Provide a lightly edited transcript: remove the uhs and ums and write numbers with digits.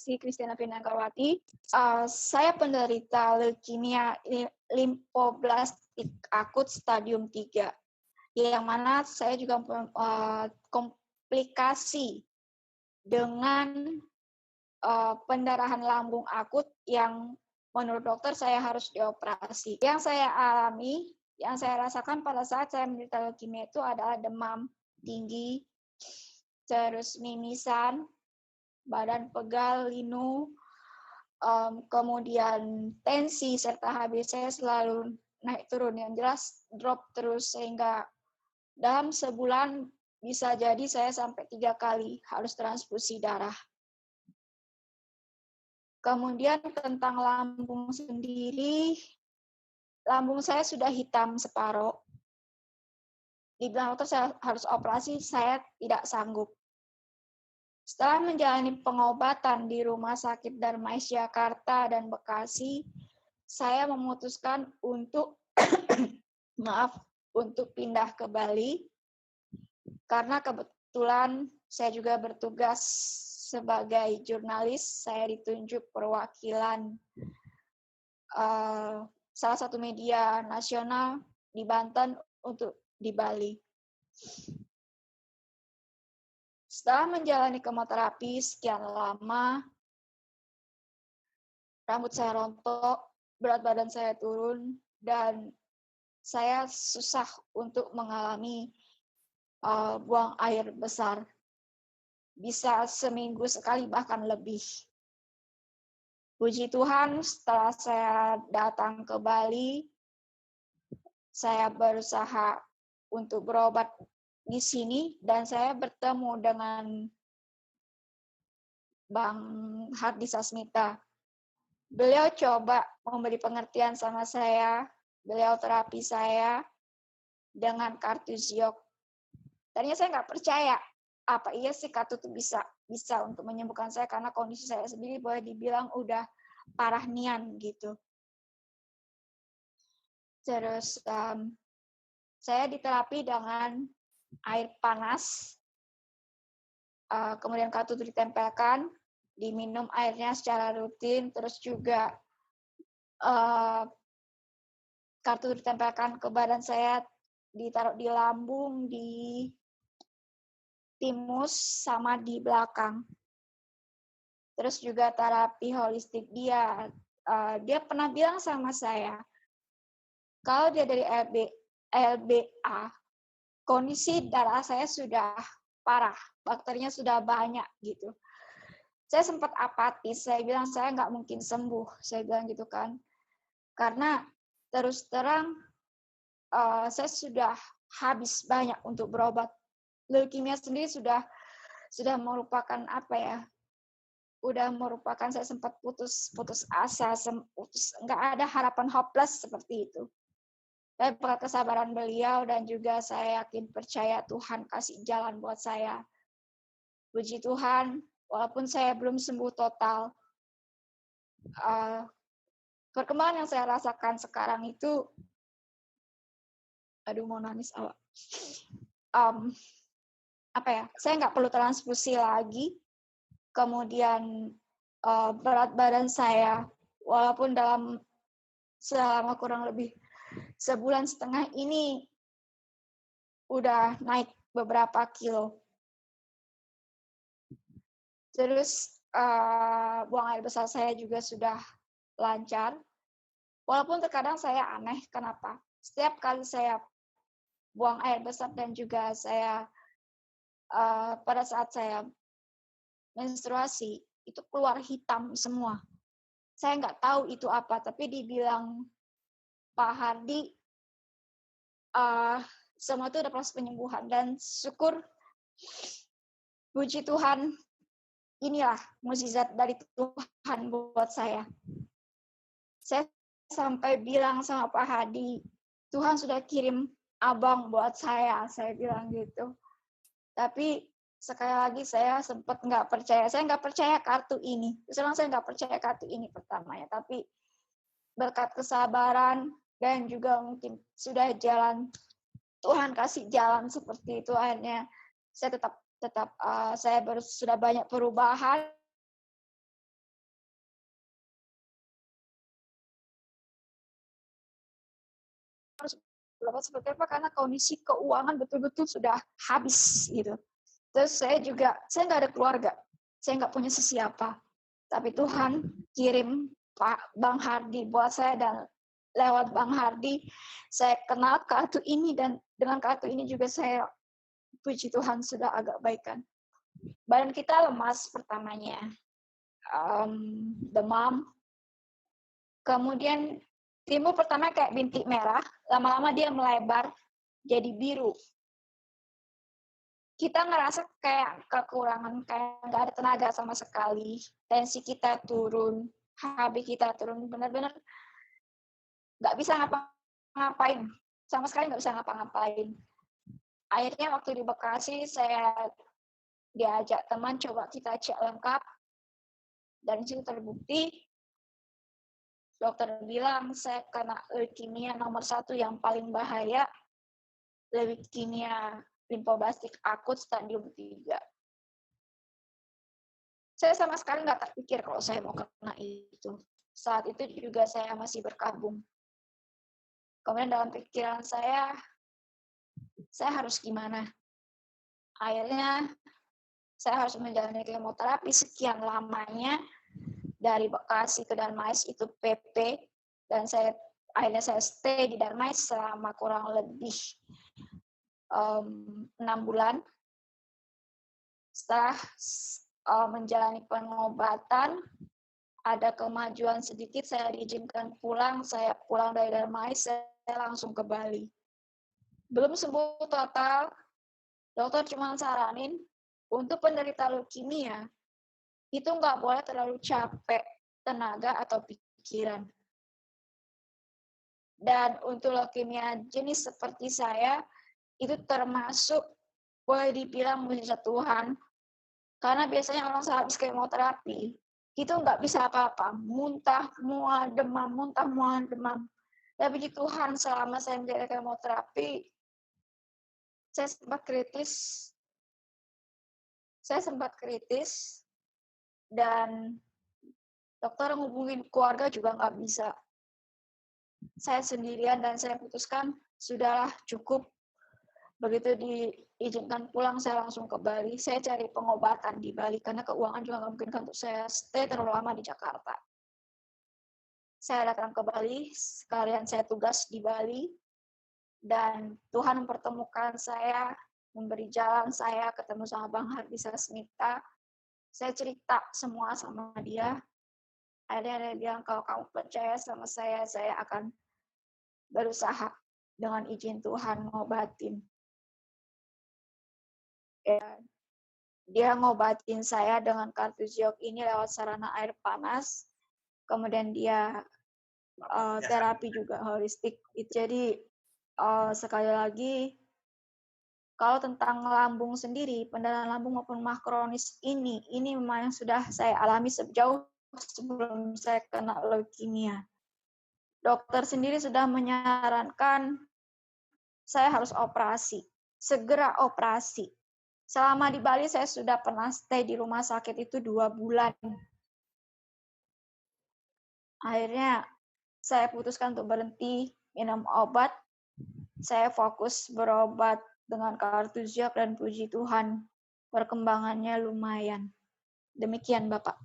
Desi Kristiana Pinanggarwati. Saya penderita leukemia limfoblastik akut stadium 3, yang mana saya juga komplikasi dengan pendarahan lambung akut yang menurut dokter saya harus dioperasi. Yang saya alami, yang saya rasakan pada saat saya menderita leukemia itu adalah demam tinggi, terus mimisan, badan pegal, linu, kemudian tensi serta HB saya selalu naik turun, yang jelas drop terus, sehingga dalam sebulan bisa jadi saya sampai 3 kali harus transfusi darah. Kemudian tentang lambung sendiri, lambung saya sudah hitam separoh. Dibilang dokter saya harus operasi, saya tidak sanggup. Setelah menjalani pengobatan di Rumah Sakit Darmais Jakarta dan Bekasi, saya memutuskan untuk untuk pindah ke Bali, karena kebetulan saya juga bertugas sebagai jurnalis. Saya ditunjuk perwakilan salah satu media nasional di Banten untuk di Bali. Setelah menjalani kemoterapi sekian lama, rambut saya rontok, berat badan saya turun, dan saya susah untuk mengalami buang air besar. Bisa seminggu sekali, bahkan lebih. Puji Tuhan, setelah saya datang ke Bali, saya berusaha untuk berobat di sini, dan saya bertemu dengan Bang Hardi Sasmita. Beliau coba memberi pengertian sama saya, beliau terapi saya dengan kartu Ziok. Tadinya saya nggak percaya, apa iya sih kartu itu bisa untuk menyembuhkan saya, karena kondisi saya sendiri boleh dibilang udah parah nian gitu. Terus saya diterapi dengan air panas, kemudian kartu itu ditempelkan, diminum airnya secara rutin, terus juga kartu ditempelkan ke badan saya, ditaruh di lambung, di timus, sama di belakang. Terus juga terapi holistik dia pernah bilang sama saya, kalau dia dari LBA, kondisi darah saya sudah parah, bakterinya sudah banyak gitu. Saya sempat apatis, saya bilang saya nggak mungkin sembuh, saya bilang gitu kan. Karena terus terang saya sudah habis banyak untuk berobat. Leukemia sendiri sudah merupakan udah merupakan saya sempat putus asa, nggak ada harapan, hopeless seperti itu. Saya berkat kesabaran beliau dan juga saya yakin percaya Tuhan kasih jalan buat saya. Puji Tuhan, walaupun saya belum sembuh total, perkembangan yang saya rasakan sekarang itu, mau nangis awak. Saya nggak perlu transfusi lagi. Kemudian berat badan saya, walaupun selama kurang lebih sebulan setengah ini udah naik beberapa kilo. Terus buang air besar saya juga sudah lancar. Walaupun terkadang saya aneh kenapa. Setiap kali saya buang air besar dan juga saya pada saat saya menstruasi, itu keluar hitam semua. Saya nggak tahu itu apa, tapi dibilang Pak Hardi, semua itu ada proses penyembuhan. Dan syukur, puji Tuhan, inilah mukjizat dari Tuhan buat saya. Saya sampai bilang sama Pak Hardi, Tuhan sudah kirim abang buat saya bilang gitu. Tapi sekali lagi saya sempat nggak percaya. Saya nggak percaya kartu ini. Saya nggak percaya kartu ini pertamanya. Tapi berkat kesabaran dan juga mungkin sudah jalan, Tuhan kasih jalan seperti itu, akhirnya saya tetap saya sudah banyak perubahan harus berbuat seperti apa karena kondisi keuangan betul-betul sudah habis gitu. Terus saya nggak ada keluarga, saya nggak punya sesiapa. Tapi Tuhan kirim Pak Bang Hardi buat saya, dan lewat Bang Hardi saya kenal kartu ini, dan dengan kartu ini juga saya, puji Tuhan, sudah agak baikan. Badan kita lemas pertamanya, demam, kemudian timbul pertama kayak bintik merah, lama-lama dia melebar jadi biru. Kita ngerasa kayak kekurangan, kayak nggak ada tenaga sama sekali, tensi kita turun, HB kita turun, benar-benar nggak bisa ngapa-ngapain, sama sekali nggak bisa ngapa-ngapain. Akhirnya waktu di Bekasi saya diajak teman, coba kita cek lengkap, dan situ terbukti dokter bilang saya kena leukemia nomor 1 yang paling bahaya, leukemia limfoblastik akut stadium 3. Saya sama sekali nggak terpikir kalau saya mau kena itu. Saat itu juga saya masih berkabung. Kemudian dalam pikiran saya harus gimana? Akhirnya saya harus menjalani kemoterapi sekian lamanya, dari Bekasi ke Darmais itu PP, dan akhirnya saya stay di Darmais selama kurang lebih 6 bulan. Setelah menjalani pengobatan, ada kemajuan sedikit, saya diizinkan pulang. Saya pulang dari Darmais, saya langsung ke Bali. Belum sembuh total, dokter cuma saranin untuk penderita leukemia itu nggak boleh terlalu capek tenaga atau pikiran. Dan untuk leukemia jenis seperti saya, itu termasuk boleh dibilang mujizat Tuhan. Karena biasanya orang sehabis kemoterapi, itu nggak bisa apa-apa. Muntah, mual, demam, muntah, mual, demam. Tapi di Tuhan, selama saya menjalani kemoterapi, saya sempat kritis, dan dokter ngubungin keluarga juga nggak bisa. Saya sendirian, dan saya putuskan sudahlah, cukup. Begitu diizinkan pulang, saya langsung ke Bali. Saya cari pengobatan di Bali karena keuangan juga nggak mungkin untuk saya stay terlalu lama di Jakarta. Saya datang ke Bali, sekalian saya tugas di Bali, dan Tuhan mempertemukan saya, memberi jalan saya ketemu sama Bang Hardi Sasmita. Saya cerita semua sama dia. Akhirnya dia bilang, kalau kamu percaya sama saya akan berusaha dengan izin Tuhan ngobatin. Dia ngobatin saya dengan kartuziok ini lewat sarana air panas. Kemudian dia terapi juga holistik. Jadi sekali lagi, kalau tentang lambung sendiri, pendarahan lambung maupun mah kronis ini memang yang sudah saya alami sejauh sebelum saya kena leukemia. Dokter sendiri sudah menyarankan saya harus operasi, segera operasi. Selama di Bali saya sudah pernah stay di rumah sakit itu 2 bulan. Akhirnya saya putuskan untuk berhenti minum obat. Saya fokus berobat dengan kartuziok, dan puji Tuhan perkembangannya lumayan. Demikian Bapak.